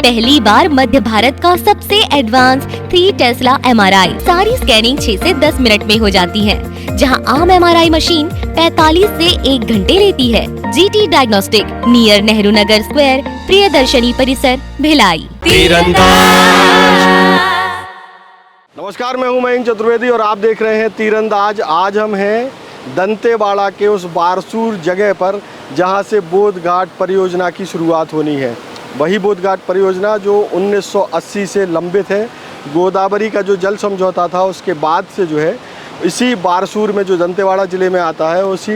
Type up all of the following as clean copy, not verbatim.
पहली बार मध्य भारत का सबसे एडवांस 3 टेस्ला MRI। सारी स्कैनिंग 6 से 10 मिनट में हो जाती है, जहां आम MRI मशीन 45 से 1 घंटे लेती है। GT diagnostic, near Nehru Nagar square, Priyadarshini परिसर, भिलाई। नमस्कार, मैं हूं मयंक चतुर्वेदी और आप देख रहे हैं तीरंदाज। आज हम हैं दंतेवाड़ा के उस बारसूर जगह पर जहां से बोध घाट परियोजना की शुरुआत होनी है। वही बोध घाट परियोजना जो 1980 से लंबित है। गोदावरी का जो जल समझौता था उसके बाद से जो है इसी बारसूर में, जो दंतेवाड़ा ज़िले में आता है, उसी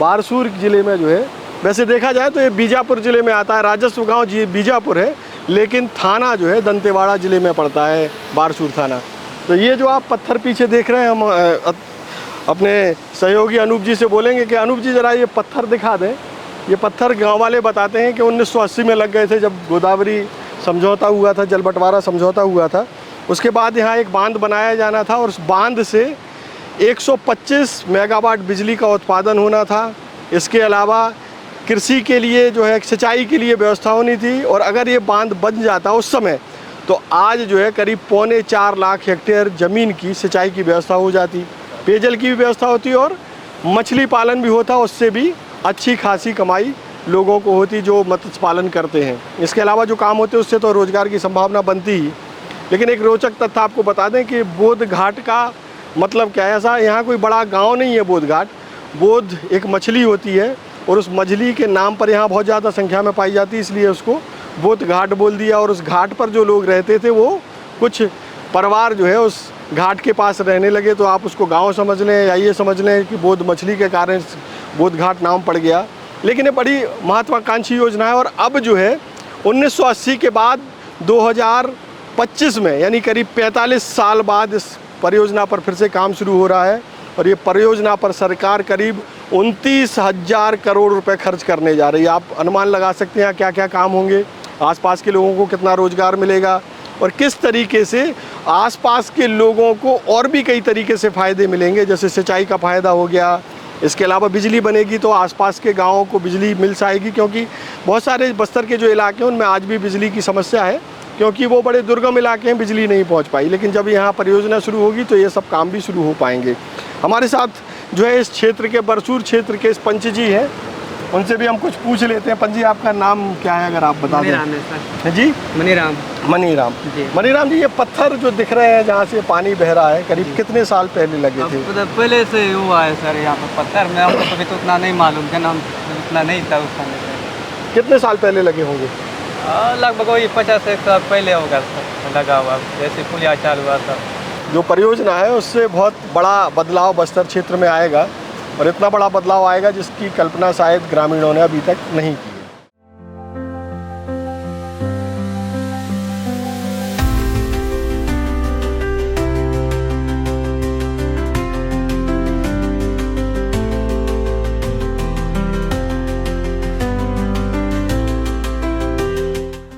बारसूर ज़िले में जो है, वैसे देखा जाए तो ये बीजापुर ज़िले में आता है। राजस्व गांव जी बीजापुर है, लेकिन थाना जो है दंतेवाड़ा ज़िले में पड़ता है, बारसूर थाना। तो ये जो आप पत्थर पीछे देख रहे हैं, हम अपने सहयोगी अनूप जी से बोलेंगे कि अनूप जी ज़रा ये पत्थर दिखा दें। ये पत्थर गांव वाले बताते हैं कि 1980 में लग गए थे, जब गोदावरी समझौता हुआ था, जल बंटवारा समझौता हुआ था। उसके बाद यहाँ एक बांध बनाया जाना था और उस बांध से 125 मेगावाट बिजली का उत्पादन होना था। इसके अलावा कृषि के लिए जो है, सिंचाई के लिए व्यवस्था होनी थी। और अगर ये बांध बन जाता उस समय, तो आज जो है करीब 4.25 लाख हेक्टेयर ज़मीन की सिंचाई की व्यवस्था हो जाती, पेयजल की भी व्यवस्था होती और मछली पालन भी होता। उससे भी अच्छी खासी कमाई लोगों को होती जो मत्स्य पालन करते हैं। इसके अलावा जो काम होते हैं उससे तो रोज़गार की संभावना बनती ही। लेकिन एक रोचक तथ्य आपको बता दें कि बोध घाट का मतलब क्या है। ऐसा यहाँ कोई बड़ा गांव नहीं है बोध घाट। बोध एक मछली होती है और उस मछली के नाम पर यहाँ बहुत ज़्यादा संख्या में पाई जाती है, इसलिए उसको बोध घाट बोल दिया। और उस घाट पर जो लोग रहते थे वो कुछ परिवार जो है उस घाट के पास रहने लगे। तो आप उसको गांव समझ लें या ये समझ लें कि बोध मछली के कारण बोध घाट नाम पड़ गया। लेकिन ये बड़ी महत्वाकांक्षी योजना है। और अब जो है 1980 के बाद 2025 में, यानी करीब 45 साल बाद इस परियोजना पर फिर से काम शुरू हो रहा है। और ये परियोजना पर सरकार करीब 29,000 करोड़ रुपए खर्च करने जा रही है। आप अनुमान लगा सकते हैं क्या क्या काम होंगे, आसपास के लोगों को कितना रोजगार मिलेगा और किस तरीके से आसपास के लोगों को और भी कई तरीके से फ़ायदे मिलेंगे। जैसे सिंचाई का फ़ायदा हो गया, इसके अलावा बिजली बनेगी तो आसपास के गाँवों को बिजली मिल जाएगी, क्योंकि बहुत सारे बस्तर के जो इलाके हैं उनमें आज भी बिजली की समस्या है, क्योंकि वो बड़े दुर्गम इलाके हैं, बिजली नहीं पहुंच पाई। लेकिन जब यहाँ परियोजना शुरू होगी तो ये सब काम भी शुरू हो पाएंगे। हमारे साथ जो है इस क्षेत्र के, बरसूर क्षेत्र के पंच जी हैं, उनसे भी हम कुछ पूछ लेते हैं। पंच जी, आपका नाम क्या है अगर आप बता दें? सर जी, मनीराम। मनीराम जी, ये पत्थर जो दिख रहे हैं जहाँ से पानी बह रहा है, करीब कितने साल पहले लगे थे? पहले से हुआ है सर यहाँ पर पत्थर में, हमको तो उतना नहीं मालूम था, नाम उतना नहीं था उस समय। कितने साल पहले लगे होंगे? लगभग वही 50-1 साल पहले होगा सर लगा हुआ, जैसे पुलिया चालू हुआ था। जो परियोजना है उससे बहुत बड़ा बदलाव बस्तर क्षेत्र में आएगा, और इतना बड़ा बदलाव आएगा जिसकी कल्पना शायद ग्रामीणों ने अभी तक नहीं की है।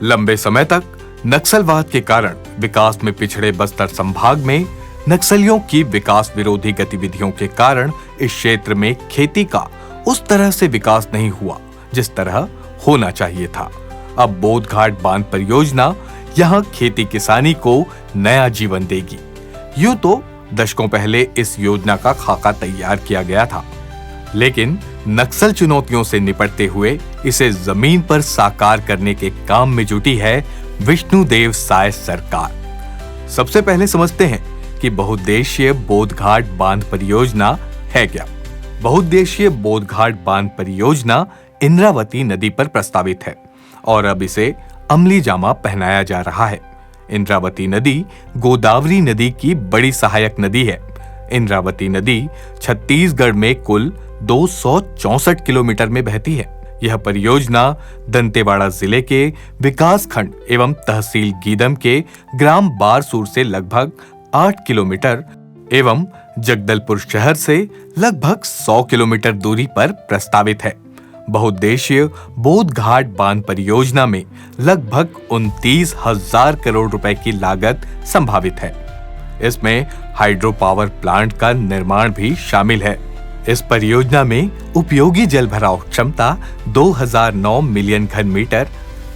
लंबे समय तक नक्सलवाद के कारण विकास में पिछड़े बस्तर संभाग में नक्सलियों की विकास विरोधी गतिविधियों के कारण इस क्षेत्र में खेती का उस तरह से विकास नहीं हुआ जिस तरह होना चाहिए था। अब बोध घाट बांध परियोजना यहाँ खेती किसानी को नया जीवन देगी। यूं तो दशकों पहले इस योजना का खाका तैयार किया गया था, लेकिन नक्सल चुनौतियों से निपटते हुए इसे जमीन पर साकार करने के काम में जुटी है विष्णुदेव साय सरकार। सबसे पहले समझते हैं कि बहुउद्देशीय बोध घाट बांध परियोजना है क्या। बहुउद्देशीय बोध घाट बांध परियोजना इंद्रावती नदी पर प्रस्तावित है और अब इसे अमली जामा पहनाया जा रहा है। इंद्रावती नदी गोदावरी नदी की बड़ी सहायक नदी है। इंद्रावती नदी छत्तीसगढ़ में कुल 264 किलोमीटर में बहती है। यह परियोजना दंतेवाड़ा जिले के विकास खंड एवं तहसील गीदम के ग्राम बारसूर से लगभग 8 किलोमीटर एवं जगदलपुर शहर से लगभग 100 किलोमीटर दूरी पर प्रस्तावित है। बहुउद्देशीय बोध घाट बांध परियोजना में लगभग 29,000 करोड़ रुपए की लागत संभावित है। इसमें हाइड्रो पावर प्लांट का निर्माण भी शामिल है। इस परियोजना में उपयोगी जल भराव क्षमता 2009 मिलियन घन मीटर,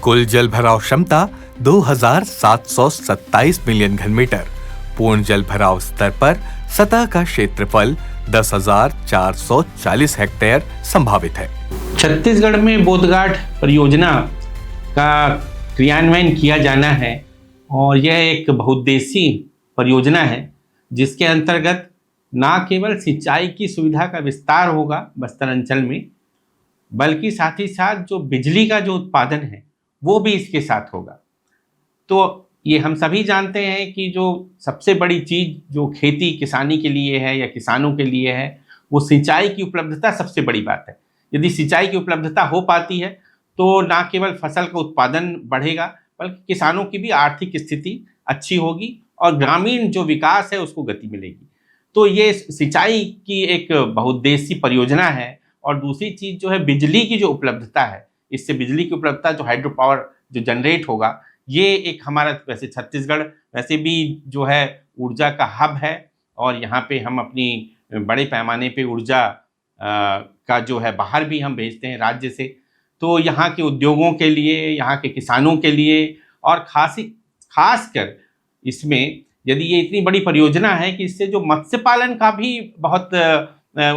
कुल जल भराव क्षमता 2727 मिलियन घन मीटर, पूर्ण जल भराव स्तर पर सतह का क्षेत्रफल 10,440 हेक्टेयर संभावित है। छत्तीसगढ़ में बोधघाट परियोजना का क्रियान्वयन किया जाना है और यह एक बहुउद्देशीय परियोजना है जिसके अंतर्गत न केवल सिंचाई की सुविधा का विस्तार होगा बस्तर अंचल में, बल्कि साथ ही साथ जो बिजली का जो उत्पादन है वो भी इसके साथ होगा। तो ये हम सभी जानते हैं कि जो सबसे बड़ी चीज़ जो खेती किसानी के लिए है या किसानों के लिए है वो सिंचाई की उपलब्धता सबसे बड़ी बात है। यदि सिंचाई की उपलब्धता हो पाती है तो न केवल फसल का उत्पादन बढ़ेगा बल्कि किसानों की भी आर्थिक स्थिति अच्छी होगी और ग्रामीण जो विकास है उसको गति मिलेगी। तो ये सिंचाई की एक बहुउद्देशीय परियोजना है। और दूसरी चीज़ जो है बिजली की जो उपलब्धता है, इससे बिजली की उपलब्धता जो हाइड्रो पावर जो जनरेट होगा, ये एक हमारा वैसे छत्तीसगढ़ वैसे भी जो है ऊर्जा का हब है और यहाँ पे हम अपनी बड़े पैमाने पे ऊर्जा का जो है बाहर भी हम भेजते हैं राज्य से। तो यहाँ के उद्योगों के लिए, यहाँ के किसानों के लिए और खासकर इसमें यदि ये इतनी बड़ी परियोजना है कि इससे जो मत्स्य पालन का भी बहुत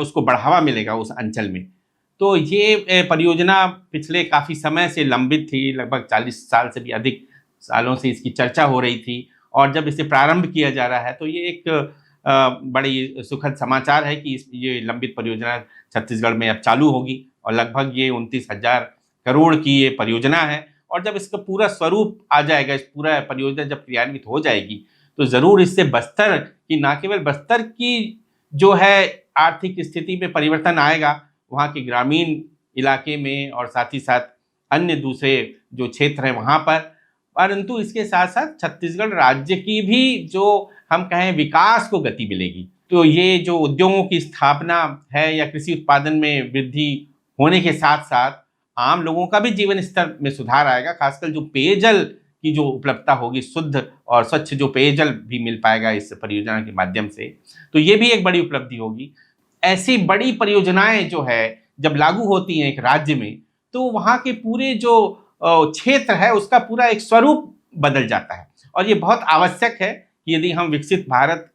उसको बढ़ावा मिलेगा उस अंचल में। तो ये परियोजना पिछले काफ़ी समय से लंबित थी, लगभग 40 साल से भी अधिक सालों से इसकी चर्चा हो रही थी और जब इसे प्रारंभ किया जा रहा है तो ये एक बड़ी सुखद समाचार है कि ये लंबित परियोजना छत्तीसगढ़ में अब चालू होगी और लगभग ये 29,000 करोड़ की ये परियोजना है। और जब इसका पूरा स्वरूप आ जाएगा, इस पूरा परियोजना जब क्रियान्वित हो जाएगी तो ज़रूर इससे बस्तर की, न केवल बस्तर की जो है आर्थिक स्थिति में परिवर्तन आएगा, वहाँ के ग्रामीण इलाके में और साथ ही साथ अन्य दूसरे जो क्षेत्र हैं वहाँ पर, परंतु इसके साथ साथ छत्तीसगढ़ राज्य की भी जो हम कहें विकास को गति मिलेगी। तो ये जो उद्योगों की स्थापना है या कृषि उत्पादन में वृद्धि होने के साथ साथ आम लोगों का भी जीवन स्तर में सुधार आएगा। खासकर जो पेयजल की जो उपलब्धता होगी, शुद्ध और स्वच्छ जो पेयजल भी मिल पाएगा इस परियोजना के माध्यम से, तो ये भी एक बड़ी उपलब्धि होगी। ऐसी बड़ी परियोजनाएं जो है जब लागू होती हैं एक राज्य में तो वहाँ के पूरे जो क्षेत्र है उसका पूरा एक स्वरूप बदल जाता है। और ये बहुत आवश्यक है कि यदि हम विकसित भारत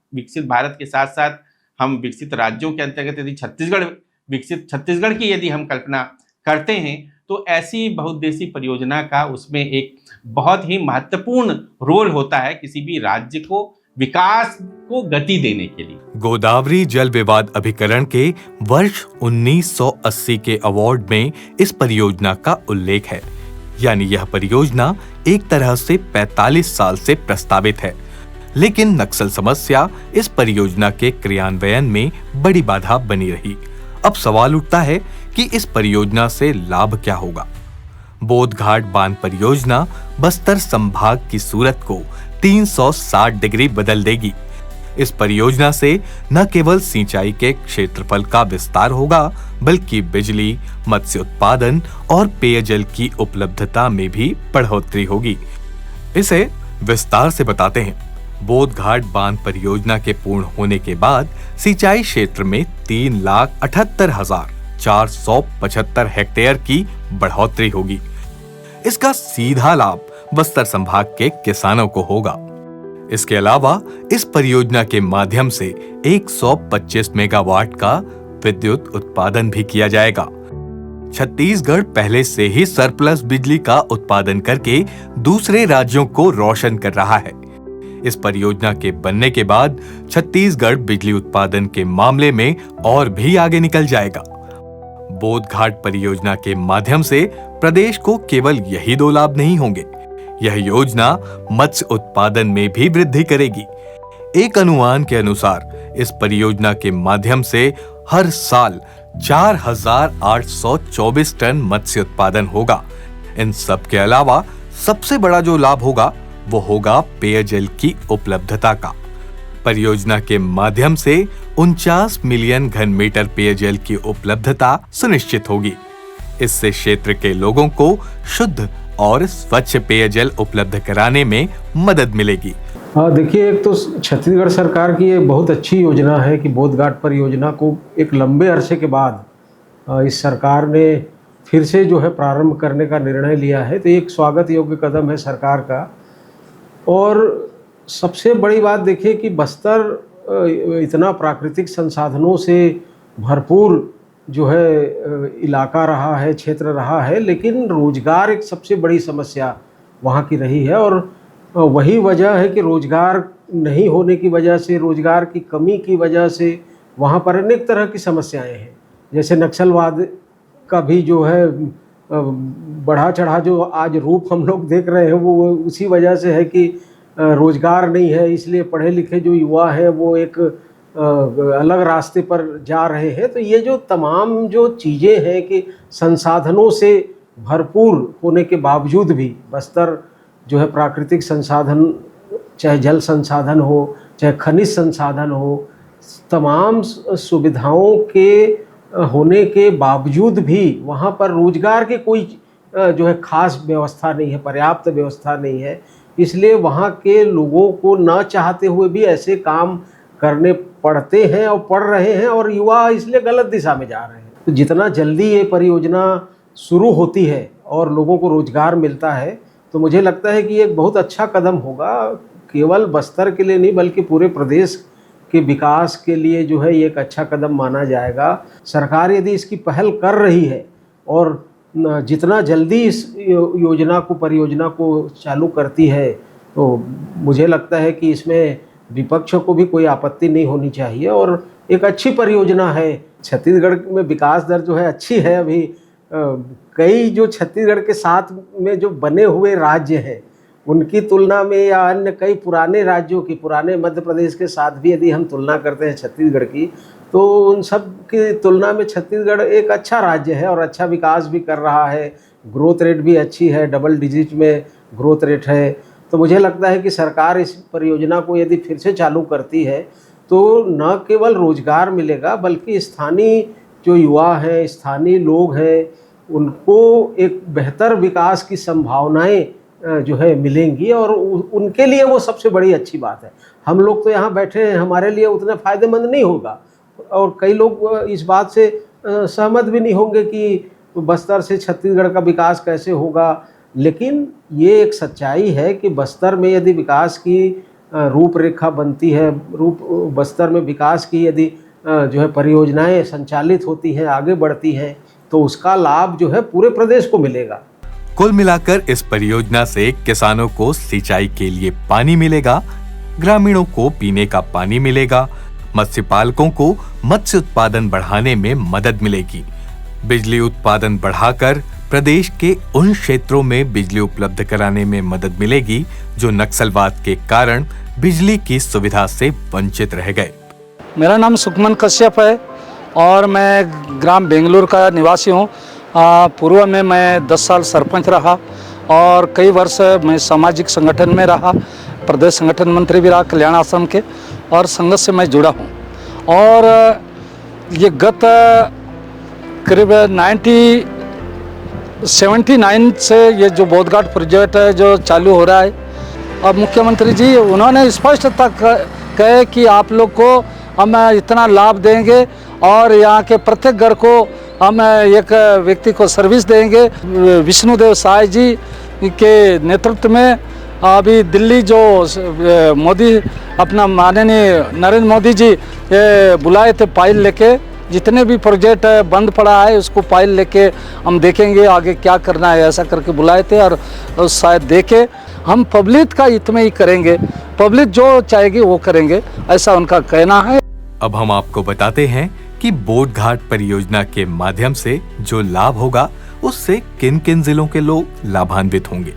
के साथ साथ हम विकसित राज्यों के अंतर्गत यदि छत्तीसगढ़ की यदि हम कल्पना करते हैं तो ऐसी बहुउद्देशीय परियोजना का उसमें एक बहुत ही महत्वपूर्ण रोल होता है किसी भी राज्य को विकास को गति देने के लिए। गोदावरी जल विवाद अभिकरण के वर्ष 1980 के अवार्ड में इस परियोजना का उल्लेख है। यानी यह परियोजना एक तरह से 45 साल से प्रस्तावित है, लेकिन नक्सल समस्या इस परियोजना के क्रियान्वयन में बड़ी बाधा बनी रही। अब सवाल उठता है कि इस परियोजना से लाभ क्या होगा। बोधघाट बांध परियोजना बस्तर संभाग की सूरत को 360 डिग्री बदल देगी। इस परियोजना से न केवल सिंचाई के क्षेत्रफल का विस्तार होगा बल्कि बिजली, मत्स्य उत्पादन और पेयजल की उपलब्धता में भी बढ़ोतरी होगी। इसे विस्तार से बताते हैं। बोधघाट बांध परियोजना के पूर्ण होने के बाद सिंचाई क्षेत्र में 3,78,475 हेक्टेयर की बढ़ोतरी होगी। इसका सीधा लाभ बस्तर संभाग के किसानों को होगा। इसके अलावा इस परियोजना के माध्यम से 125 मेगावाट का विद्युत उत्पादन भी किया जाएगा। छत्तीसगढ़ पहले से ही सरप्लस बिजली का उत्पादन करके दूसरे राज्यों को रोशन कर रहा है। इस परियोजना के बनने के बाद छत्तीसगढ़ बिजली उत्पादन के मामले में और भी आगे निकल जाएगा। बोधघाट परियोजना के माध्यम से प्रदेश को केवल यही दो लाभ नहीं होंगे, यह योजना मत्स्य उत्पादन में भी वृद्धि करेगी। एक अनुमान के अनुसार इस परियोजना के माध्यम से हर साल 4,824 टन मत्स्य उत्पादन होगा। इन सब के अलावा सबसे बड़ा जो लाभ होगा वो होगा पेयजल की उपलब्धता का। परियोजना के माध्यम से 49 मिलियन घन मीटर पेयजल की उपलब्धता सुनिश्चित होगी। इससे क्षेत्र के लोगों को शुद्ध और स्वच्छ पेयजल उपलब्ध कराने में मदद मिलेगी। देखिए, एक तो छत्तीसगढ़ सरकार की एक बहुत अच्छी योजना है कि बोधघाट परियोजना को एक लंबे अरसे के बाद इस सरकार ने फिर से जो है प्रारंभ करने का निर्णय लिया है, तो एक स्वागत योग्य कदम है सरकार का। और सबसे बड़ी बात देखिए कि बस्तर इतना प्राकृतिक संसाधनों से भरपूर जो है इलाका रहा है, क्षेत्र रहा है, लेकिन रोजगार एक सबसे बड़ी समस्या वहाँ की रही है। और वही वजह है कि रोजगार नहीं होने की वजह से, रोजगार की कमी की वजह से वहाँ पर अनेक तरह की समस्याएं हैं। जैसे नक्सलवाद का भी जो है बढ़ा चढ़ा जो आज रूप हम लोग देख रहे हैं, वो उसी वजह से है कि रोजगार नहीं है, इसलिए पढ़े लिखे जो युवा हैं वो एक अलग रास्ते पर जा रहे हैं। तो ये जो तमाम जो चीज़ें हैं कि संसाधनों से भरपूर होने के बावजूद भी बस्तर जो है प्राकृतिक संसाधन, चाहे जल संसाधन हो, चाहे खनिज संसाधन हो, तमाम सुविधाओं के होने के बावजूद भी वहाँ पर रोजगार के कोई जो है खास व्यवस्था नहीं है, पर्याप्त व्यवस्था नहीं है। इसलिए वहाँ के लोगों को न चाहते हुए भी ऐसे काम करने पड़ते हैं और पड़ रहे हैं, और युवा इसलिए गलत दिशा में जा रहे हैं। तो जितना जल्दी ये परियोजना शुरू होती है और लोगों को रोजगार मिलता है, तो मुझे लगता है कि एक बहुत अच्छा कदम होगा, केवल बस्तर के लिए नहीं बल्कि पूरे प्रदेश के विकास के लिए जो है ये एक अच्छा कदम माना जाएगा। सरकार यदि इसकी पहल कर रही है और जितना जल्दी इस योजना को, परियोजना को चालू करती है, तो मुझे लगता है कि इसमें विपक्ष को भी कोई आपत्ति नहीं होनी चाहिए और एक अच्छी परियोजना है। छत्तीसगढ़ में विकास दर जो है अच्छी है अभी। कई जो छत्तीसगढ़ के साथ में जो बने हुए राज्य हैं उनकी तुलना में, या अन्य कई पुराने राज्यों की, पुराने मध्य प्रदेश के साथ भी यदि हम तुलना करते हैं छत्तीसगढ़ की, तो उन सब की तुलना में छत्तीसगढ़ एक अच्छा राज्य है और अच्छा विकास भी कर रहा है। ग्रोथ रेट भी अच्छी है, डबल डिजिट में ग्रोथ रेट है। तो मुझे लगता है कि सरकार इस परियोजना को यदि फिर से चालू करती है तो न केवल रोजगार मिलेगा बल्कि स्थानीय जो युवा हैं, स्थानीय लोग हैं, उनको एक बेहतर विकास की संभावनाएं जो है मिलेंगी और उनके लिए वो सबसे बड़ी अच्छी बात है। हम लोग तो यहाँ बैठे हैं, हमारे लिए उतना फ़ायदेमंद नहीं होगा और कई लोग इस बात से सहमत भी नहीं होंगे कि बस्तर से छत्तीसगढ़ का विकास कैसे होगा। लेकिन ये एक सच्चाई है कि बस्तर में यदि विकास की रूपरेखा बनती है, बस्तर में विकास की यदि जो है परियोजनाएं संचालित होती हैं, आगे बढ़ती हैं, तो उसका लाभ जो है पूरे प्रदेश को मिलेगा। कुल मिलाकर इस परियोजना से किसानों को सिंचाई के लिए पानी मिलेगा, ग्रामीणों को पीने का पानी मिलेगा, मत्स्य पालकों को मत्स्य उत्पादन बढ़ाने में मदद मिलेगी, बिजली उत्पादन बढ़ाकर प्रदेश के उन क्षेत्रों में बिजली उपलब्ध कराने में मदद मिलेगी जो नक्सलवाद के कारण बिजली की सुविधा से वंचित रह गए। मेरा नाम सुखमन कश्यप है और मैं ग्राम बेंगलुरु का निवासी हूँ। पूर्व में मैं 10 साल सरपंच रहा और कई वर्ष मैं सामाजिक संगठन में रहा, प्रदेश संगठन मंत्री भी रहा कल्याण आश्रम के, और संघर्ष से मैं जुड़ा हूँ। और ये गत करीब 1979 से ये जो बोधघाट प्रोजेक्ट है जो चालू हो रहा है, अब मुख्यमंत्री जी उन्होंने स्पष्टता कहे कि आप लोग को हम इतना लाभ देंगे और यहाँ के प्रत्येक घर को हम एक व्यक्ति को सर्विस देंगे। विष्णुदेव साय जी के नेतृत्व में अभी दिल्ली जो मोदी, अपना माननीय नरेंद्र मोदी जी बुलाए थे फाइल लेके, जितने भी प्रोजेक्ट बंद पड़ा है उसको फाइल लेके हम देखेंगे आगे क्या करना है, ऐसा करके बुलाए थे। और शायद देखे हम पब्लिक का हित में ही करेंगे, पब्लिक जो चाहेगी वो करेंगे, ऐसा उनका कहना है। अब हम आपको बताते हैं कि बोधघाट परियोजना के माध्यम से जो लाभ होगा उससे किन किन जिलों के लोग लाभान्वित होंगे।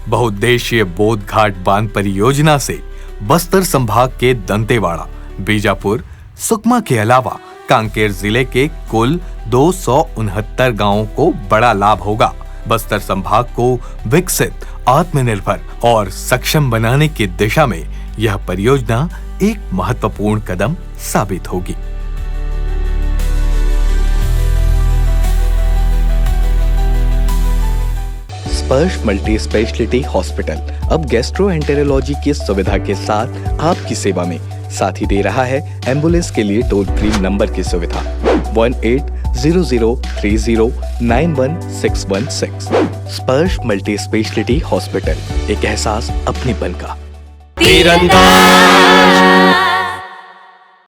बहुउद्देशीय बोधघाट बांध परियोजना से बस्तर संभाग के दंतेवाड़ा, बीजापुर, सुकमा के अलावा कांकेर जिले के कुल 269 गांवों को बड़ा लाभ होगा। बस्तर संभाग को विकसित, आत्मनिर्भर और सक्षम बनाने की दिशा में यह परियोजना एक महत्वपूर्ण कदम साबित होगी। स्पर्श मल्टी स्पेशलिटी हॉस्पिटल अब गैस्ट्रोएंटेरोलॉजी की सुविधा के साथ आपकी सेवा में, साथ ही दे रहा है एम्बुलेंस के लिए टोल फ्री नंबर की सुविधा। 0030911616। स्पर्श मल्टी स्पेशलिटी हॉस्पिटल, एक एहसास अपनेपन का। तीरंदाज।